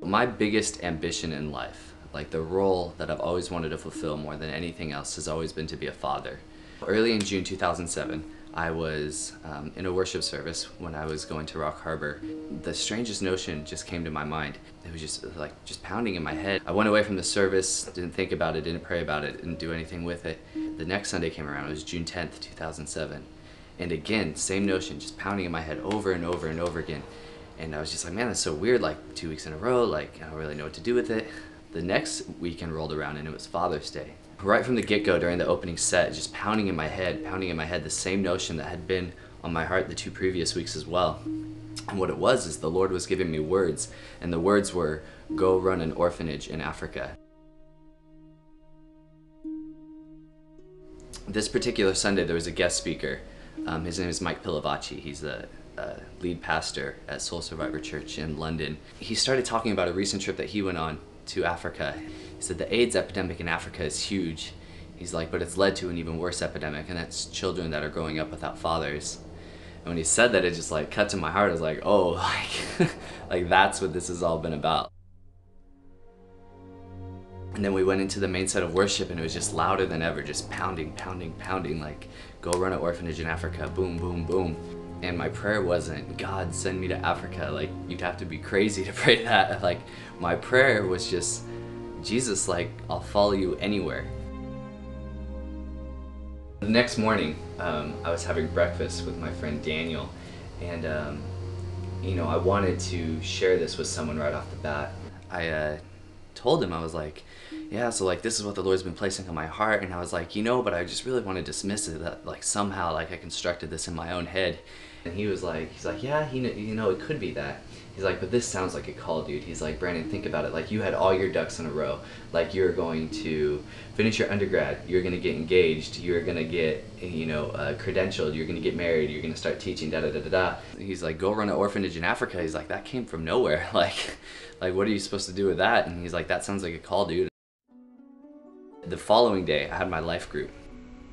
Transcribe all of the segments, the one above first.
My biggest ambition in life, like the role that I've always wanted to fulfill more than anything else, has always been to be a father. Early in June 2007, I was in a worship service when I was going to Rock Harbor. The strangest notion just came to my mind. It was just pounding in my head. I went away from the service, didn't think about it, didn't pray about it, didn't do anything with it. The next Sunday came around, it was June 10th, 2007. And again, same notion, just pounding in my head over and over and over again. And I was just like, man, that's so weird, like 2 weeks in a row, like I don't really know what to do with it. The next weekend rolled around and it was Father's Day. Right from the get-go during the opening set, just pounding in my head, the same notion that had been on my heart the 2 previous weeks as well. And what it was is the Lord was giving me words, and the words were, go run an orphanage in Africa. This particular Sunday there was a guest speaker. His name is Mike Pilavachi. He's the lead pastor at Soul Survivor Church in London. He started talking about a recent trip that he went on to Africa. He said the AIDS epidemic in Africa is huge. He's like, but it's led to an even worse epidemic, and that's children that are growing up without fathers. And when he said that, it just like cut to my heart. I was like, oh, like that's what this has all been about. And then we went into the main set of worship and it was just louder than ever, just pounding, pounding, pounding, like go run an orphanage in Africa, boom, boom, boom. And my prayer wasn't, God, send me to Africa. Like, you'd have to be crazy to pray that. Like, my prayer was just, Jesus, like, I'll follow you anywhere. The next morning, I was having breakfast with my friend Daniel, and you know, I wanted to share this with someone right off the bat. I told him, I was like, yeah, so like this is what the Lord's been placing on my heart, and I was like, you know, but I just really want to dismiss it, that like somehow like I constructed this in my own head. And he's like, yeah, you know, it could be that. He's like, but this sounds like a call, dude. He's like, Brandon, think about it. Like, you had all your ducks in a row. Like, you're going to finish your undergrad. You're going to get engaged. You're going to get, you know, credentialed. You're going to get married. You're going to start teaching, da-da-da-da-da. He's like, go run an orphanage in Africa. He's like, that came from nowhere. Like, what are you supposed to do with that? And he's like, that sounds like a call, dude. The following day, I had my life group.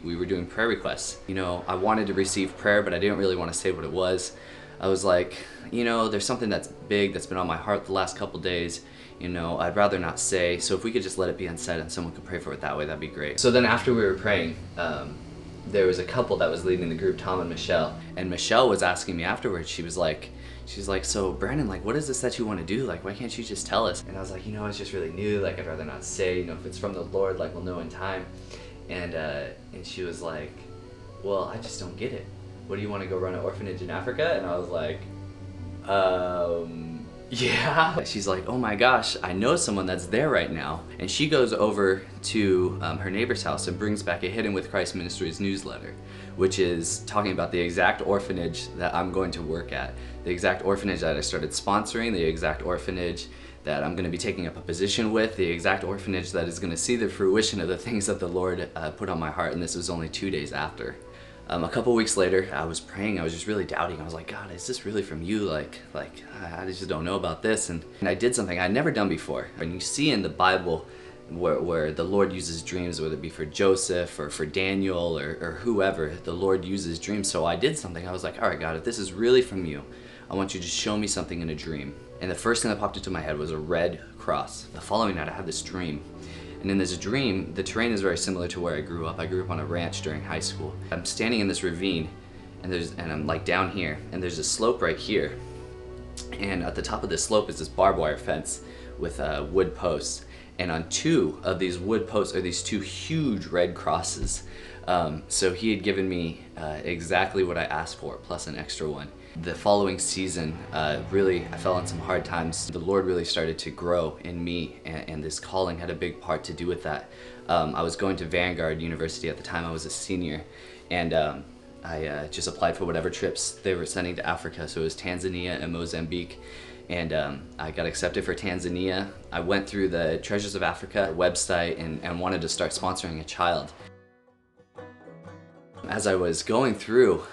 We were doing prayer requests. You know, I wanted to receive prayer, but I didn't really want to say what it was. I was like, you know, there's something that's big that's been on my heart the last couple days. You know, I'd rather not say, so if we could just let it be unsaid and someone could pray for it that way, that'd be great. So then after we were praying, there was a couple that was leading the group, Tom and Michelle. And Michelle was asking me afterwards, she's like, so Brandon, like, what is this that you want to do? Like, why can't you just tell us? And I was like, you know, it's just really new. Like, I'd rather not say, you know, if it's from the Lord, like, we'll know in time. And she was like, well, I just don't get it. What do you want to go run an orphanage in Africa? And I was like, yeah. She's like, oh my gosh, I know someone that's there right now. And she goes over to her neighbor's house and brings back a Hidden with Christ Ministries newsletter, which is talking about the exact orphanage that I'm going to work at, the exact orphanage that I started sponsoring, the exact orphanage that I'm going to be taking up a position with, the exact orphanage that is going to see the fruition of the things that the Lord put on my heart. And this was only 2 days after. A couple weeks later, I was praying, I was just really doubting. I was like, God, is this really from you? Like I just don't know about this. And I did something I'd never done before. And you see in the Bible where the Lord uses dreams, whether it be for Joseph or for Daniel or whoever, the Lord uses dreams. So I did something. I was like, all right, God, if this is really from you, I want you to show me something in a dream. And the first thing that popped into my head was a red cross. The following night, I had this dream. And in this dream, the terrain is very similar to where I grew up. I grew up on a ranch during high school. I'm standing in this ravine, and I'm like down here, and there's a slope right here. And at the top of this slope is this barbed wire fence with wood posts. And on 2 of these wood posts are these 2 huge red crosses. So he had given me exactly what I asked for, plus an extra one. The following season, really, I fell on some hard times. The Lord really started to grow in me, and this calling had a big part to do with that. I was going to Vanguard University at the time. I was a senior, and I just applied for whatever trips they were sending to Africa. So it was Tanzania and Mozambique. And I got accepted for Tanzania. I went through the Treasures of Africa website and wanted to start sponsoring a child. As I was going through,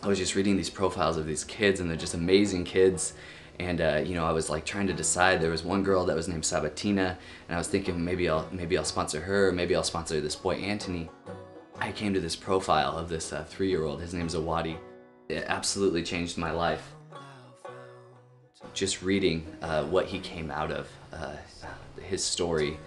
I was just reading these profiles of these kids, and they're just amazing kids. And you know, I was like trying to decide. There was one girl that was named Sabatina, and I was thinking maybe I'll sponsor her, maybe I'll sponsor this boy Anthony. I came to this profile of this 3-year-old. His name's Awadi. It absolutely changed my life. just reading what he came out of, his story.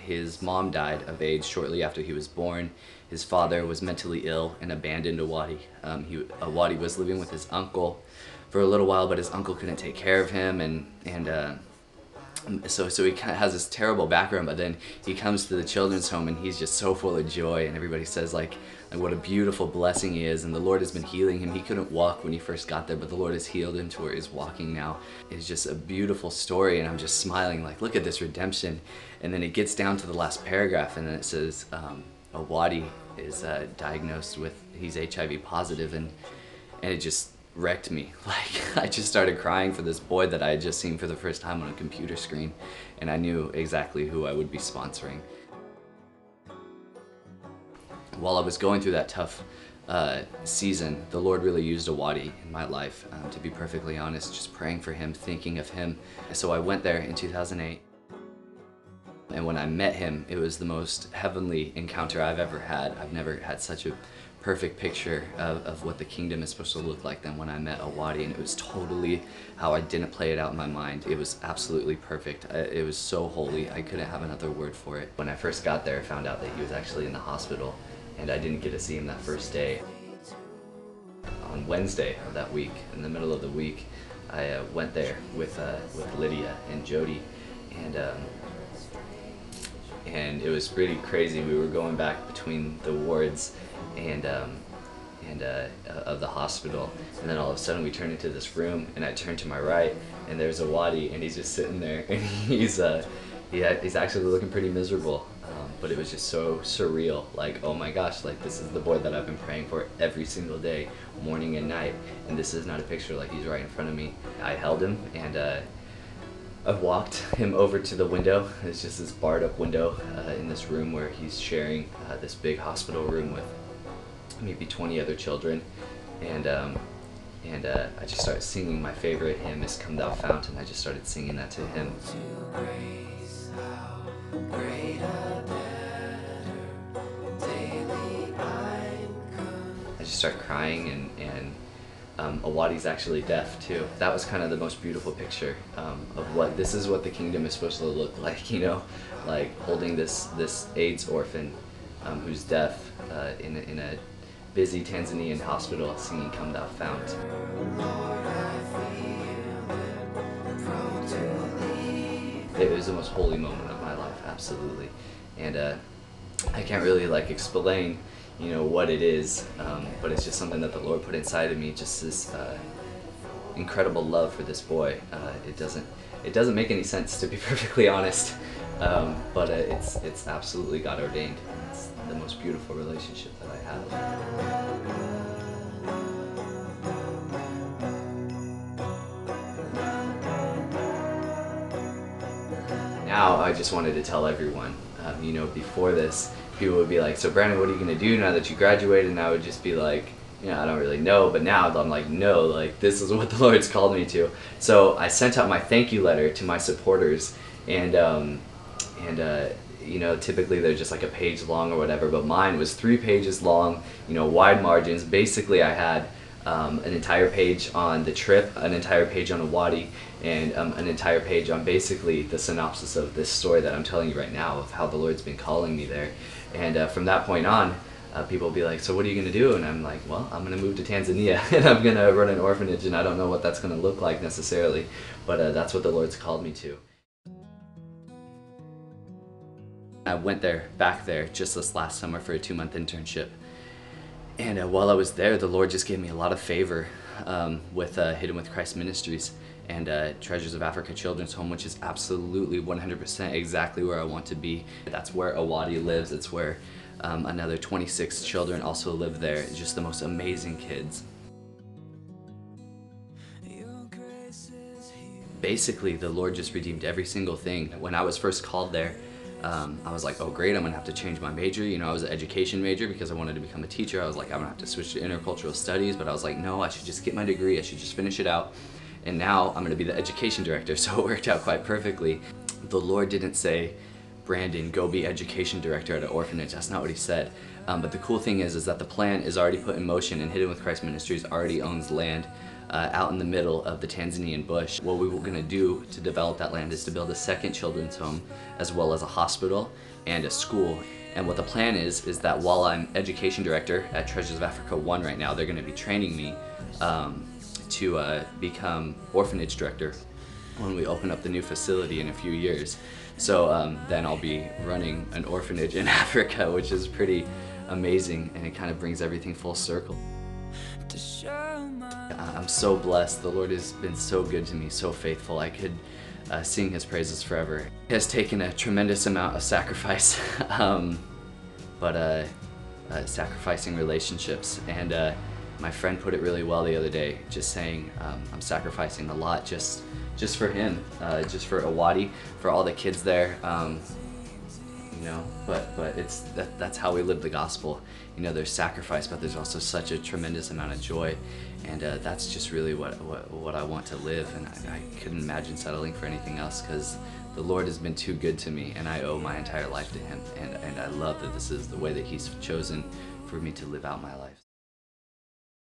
His mom died of AIDS shortly after he was born. His father was mentally ill and abandoned Awadi. Awadi was living with his uncle for a little while, but his uncle couldn't take care of him, so he kind of has this terrible background, but then he comes to the children's home and he's just so full of joy, and everybody says like what a beautiful blessing he is, and the Lord has been healing him. He couldn't walk when he first got there, but the Lord has healed him to where he's walking now. It's just a beautiful story, and I'm just smiling like, look at this redemption. And then it gets down to the last paragraph, and then it says Awadi is diagnosed with, he's HIV positive, and it just wrecked me. Like, I just started crying for this boy that I had just seen for the first time on a computer screen, and I knew exactly who I would be sponsoring. While I was going through that tough season, the Lord really used Awadi in my life, to be perfectly honest, just praying for him, thinking of him. So I went there in 2008, and when I met him, it was the most heavenly encounter I've ever had. I've never had such a perfect picture of what the kingdom is supposed to look like than when I met Awadi, and it was totally how I didn't play it out in my mind. It was absolutely perfect. It was so holy, I couldn't have another word for it. When I first got there, I found out that he was actually in the hospital, and I didn't get to see him that first day. On Wednesday of that week, in the middle of the week, I went there with Lydia and Jody, and it was pretty crazy. We were going back between the wards and of the hospital, and then all of a sudden we turned into this room, and I turned to my right, and there's Awadi, and he's just sitting there, and he's actually looking pretty miserable, but it was just so surreal. Like, oh my gosh, like, this is the boy that I've been praying for every single day, morning and night, and this is not a picture, like, he's right in front of me. I held him, and I walked him over to the window. It's just this barred up window in this room where he's sharing this big hospital room with maybe 20 other children, and I just started singing my favorite hymn, is Come Thou Fount, and I just started singing that to him. I just started crying, and Awadi's actually deaf too. That was kind of the most beautiful picture of what this is what the kingdom is supposed to look like, you know, like holding this AIDS orphan who's deaf in a busy Tanzanian hospital, singing Come Thou Fount. It was the most holy moment of my life, absolutely, and I can't really like explain, you know, what it is, but it's just something that the Lord put inside of me, just this incredible love for this boy. It doesn't make any sense, to be perfectly honest, but it's absolutely God ordained. It's the most beautiful relationship that I have. Now I just wanted to tell everyone, you know, before this, people would be like, so Brandon, what are you going to do now that you graduated? And I would just be like, you know, I don't really know, but now I'm like, no, like, this is what the Lord's called me to. So I sent out my thank you letter to my supporters, and you know, typically they're just like a page long or whatever, but mine was 3 pages long, you know, wide margins. Basically I had an entire page on the trip, an entire page on Awadi, and an entire page on basically the synopsis of this story that I'm telling you right now, of how the Lord's been calling me there. And from that point on, people will be like, so what are you going to do? And I'm like, well, I'm going to move to Tanzania, and I'm going to run an orphanage, and I don't know what that's going to look like necessarily, but that's what the Lord's called me to. I went back there just this last summer for a 2-month internship. And while I was there, the Lord just gave me a lot of favor with Hidden with Christ Ministries and Treasures of Africa Children's Home, which is absolutely 100% exactly where I want to be. That's where Awadi lives. It's where another 26 children also live there. Just the most amazing kids. Basically, the Lord just redeemed every single thing. When I was first called there, I was like, oh great, I'm gonna have to change my major. You know, I was an education major because I wanted to become a teacher. I was like, I'm gonna have to switch to intercultural studies, but I was like, no, I should just get my degree, I should just finish it out. And now I'm gonna be the education director, so it worked out quite perfectly. The Lord didn't say, Brandon, go be education director at an orphanage. That's not what he said. But the cool thing is that the plan is already put in motion, and Hidden with Christ Ministries already owns land out in the middle of the Tanzanian bush. What we were going to do to develop that land is to build a second children's home, as well as a hospital and a school. And what the plan is that while I'm education director at Treasures of Africa 1 right now, they're going to be training me to become orphanage director when we open up the new facility in a few years. So then I'll be running an orphanage in Africa, which is pretty amazing, and it kind of brings everything full circle. I'm so blessed. The Lord has been so good to me, so faithful. I could sing His praises forever. It has taken a tremendous amount of sacrifice, but sacrificing relationships. And my friend put it really well the other day, just saying I'm sacrificing a lot just for him, just for Awadi, for all the kids there. You know, but that's how we live the gospel. You know, there's sacrifice, but there's also such a tremendous amount of joy, and that's just really what I want to live. And I couldn't imagine settling for anything else, because the Lord has been too good to me, and I owe my entire life to Him. And I love that this is the way that He's chosen for me to live out my life.